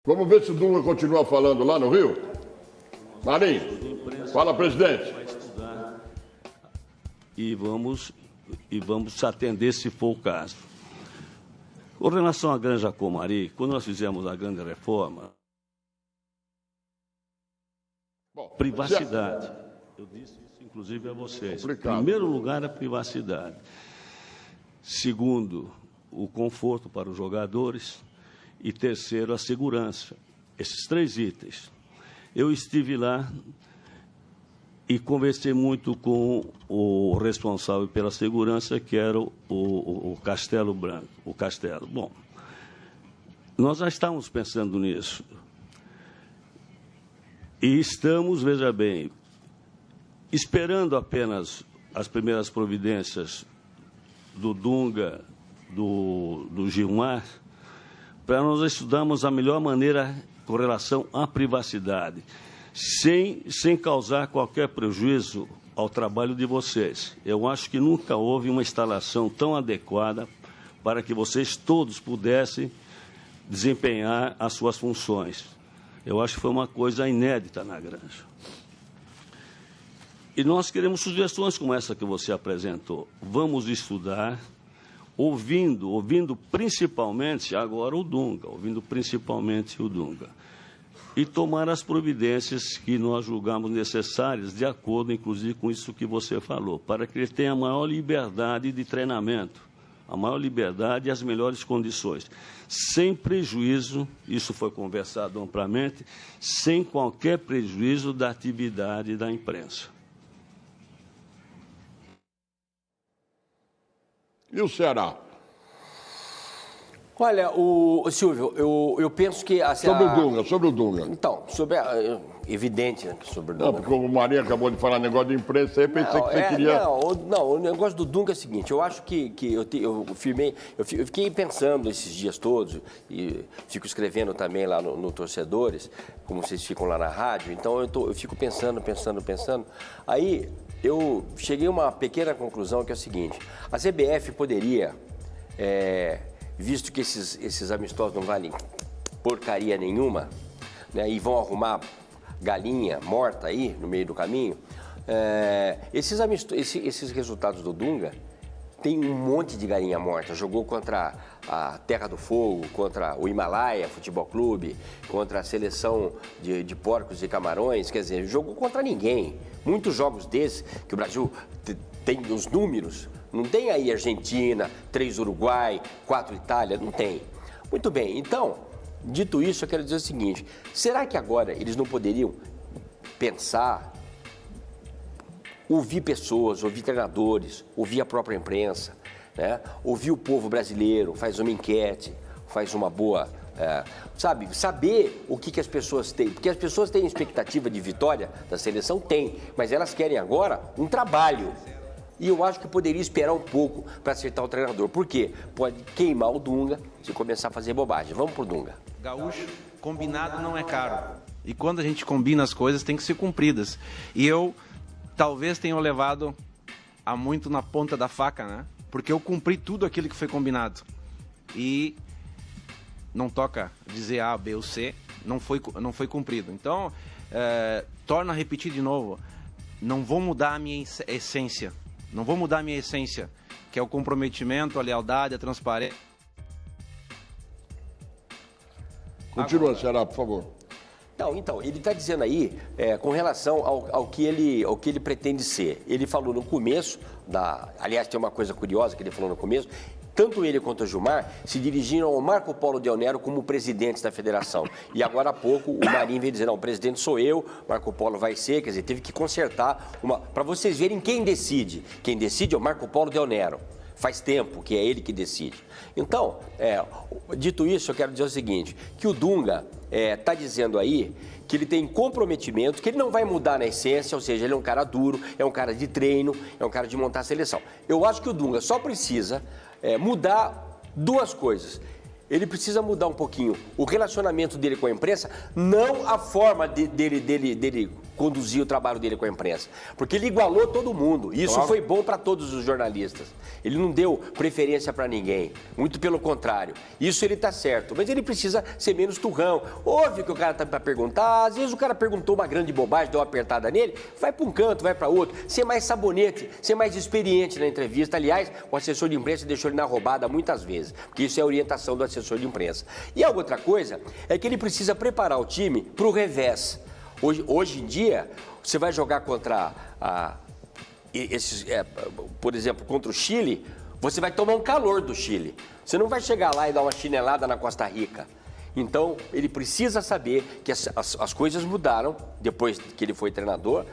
Vamos ver se o Dunga continua falando lá no Rio. Marinho, fala, presidente. E vamos atender se for o caso. Com relação à Granja Comari, quando nós fizemos a grande reforma, privacidade. Eu disse isso, inclusive, a vocês. Em primeiro lugar, a privacidade. Segundo, o conforto para os jogadores. E terceiro, a segurança. Esses três itens. Eu estive lá e conversei muito com o responsável pela segurança, que era o Castelo Branco, o Castelo. Bom, nós já estávamos pensando nisso. E estamos, veja bem, esperando apenas as primeiras providências do Dunga, do Gilmar, para nós estudarmos a melhor maneira com relação à privacidade, sem causar qualquer prejuízo ao trabalho de vocês. Eu acho que nunca houve uma instalação tão adequada para que vocês todos pudessem desempenhar as suas funções. Eu acho que foi uma coisa inédita na Granja. E nós queremos sugestões como essa que você apresentou. Vamos estudar, ouvindo principalmente agora o Dunga, e tomar as providências que nós julgamos necessárias, de acordo, inclusive, com isso que você falou, para que ele tenha a maior liberdade de treinamento, a maior liberdade e as melhores condições, sem prejuízo, isso foi conversado amplamente, sem qualquer prejuízo da atividade da imprensa. E o Ceará? Olha, Silvio, eu penso que... Sobre o Dunga. Então, evidente, né, sobre o Dunga. Não, porque o Marinho acabou de falar negócio de imprensa, aí pensei que você queria... Não, o negócio do Dunga é o seguinte, eu acho que eu fiquei pensando esses dias todos, e fico escrevendo também lá no Torcedores, como vocês ficam lá na rádio, então eu fico pensando, aí eu cheguei a uma pequena conclusão, que é o seguinte, a CBF poderia... visto que esses amistosos não valem porcaria nenhuma, né, e vão arrumar galinha morta aí no meio do caminho, esses resultados do Dunga, tem um monte de galinha morta. Jogou contra a Terra do Fogo, contra o Himalaia Futebol Clube, contra a seleção de porcos e camarões, quer dizer, jogou contra ninguém. Muitos jogos desses, que o Brasil tem os números, não tem aí Argentina, 3 Uruguai, 4 Itália, não tem. Muito bem, então, dito isso, eu quero dizer o seguinte, será que agora eles não poderiam pensar, ouvir pessoas, ouvir treinadores, ouvir a própria imprensa, né? Ouvir o povo brasileiro, faz uma enquete, faz uma boa... saber o que as pessoas têm, porque as pessoas têm expectativa de vitória da seleção, tem, mas elas querem agora um trabalho. E eu acho que poderia esperar um pouco para acertar o treinador. Por quê? Pode queimar o Dunga se começar a fazer bobagem. Vamos pro Dunga. Gaúcho, combinado não é caro. E quando a gente combina as coisas, tem que ser cumpridas. E eu talvez tenha levado a muito na ponta da faca, né? Porque eu cumpri tudo aquilo que foi combinado. E não toca dizer A, B ou C, não foi cumprido. Então, torna a repetir de novo. Não vou mudar a minha essência. Não vou mudar a minha essência, que é o comprometimento, a lealdade, a transparência. Continua, Ceará, por favor. Então, ele está dizendo aí, com relação ao que ele pretende ser. Ele falou no começo, aliás, tem uma coisa curiosa que ele falou no começo, tanto ele quanto o Gilmar se dirigiram ao Marco Polo Del Nero como presidentes da federação. E agora há pouco o Marinho veio dizer, não, o presidente sou eu, Marco Polo vai ser, quer dizer, teve que consertar para vocês verem quem decide. Quem decide é o Marco Polo Del Nero. Faz tempo que é ele que decide. Então, dito isso, eu quero dizer o seguinte, que o Dunga está dizendo aí que ele tem comprometimento, que ele não vai mudar na essência, ou seja, ele é um cara duro, é um cara de treino, é um cara de montar a seleção. Eu acho que o Dunga só precisa mudar duas coisas. Ele precisa mudar um pouquinho o relacionamento dele com a imprensa, não a forma dele conduzir o trabalho dele com a imprensa. Porque ele igualou todo mundo. E isso Claro. foi bom para todos os jornalistas. Ele não deu preferência para ninguém. Muito pelo contrário. Isso ele está certo. Mas ele precisa ser menos turrão. Ouve o que o cara está para perguntar. Às vezes o cara perguntou uma grande bobagem, deu uma apertada nele. Vai para um canto, vai para outro. Ser mais sabonete, ser mais experiente na entrevista. Aliás, o assessor de imprensa deixou ele na roubada muitas vezes. Porque isso é a orientação do assessor de imprensa. E a outra coisa é que ele precisa preparar o time para o revés. Hoje em dia, você vai jogar contra por exemplo, contra o Chile, você vai tomar um calor do Chile. Você não vai chegar lá e dar uma chinelada na Costa Rica. Então, ele precisa saber que as coisas mudaram depois que ele foi treinador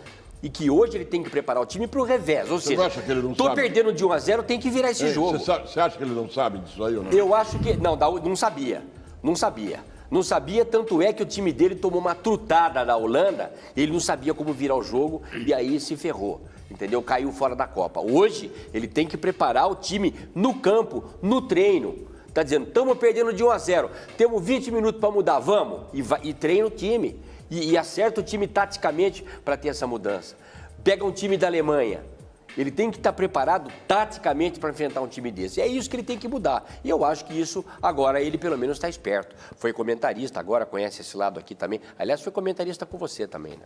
e que hoje ele tem que preparar o time para o revés. Ou seja, acha que ele não tô sabe? perdendo de 1-0, tem que virar esse jogo. Você acha que ele não sabe disso aí ou não? Eu acho que... Não sabia. Não sabia. Não sabia, tanto é que o time dele tomou uma trutada da Holanda, ele não sabia como virar o jogo e aí se ferrou, entendeu? Caiu fora da Copa. Hoje, ele tem que preparar o time no campo, no treino. Tá dizendo, estamos perdendo de 1-0, temos 20 minutos para mudar, vamos. E treina o time. E acerta o time taticamente para ter essa mudança. Pega um time da Alemanha. Ele tem que estar preparado taticamente para enfrentar um time desse. E é isso que ele tem que mudar. E eu acho que isso, agora, ele pelo menos está esperto. Foi comentarista, agora conhece esse lado aqui também. Aliás, foi comentarista com você também, né?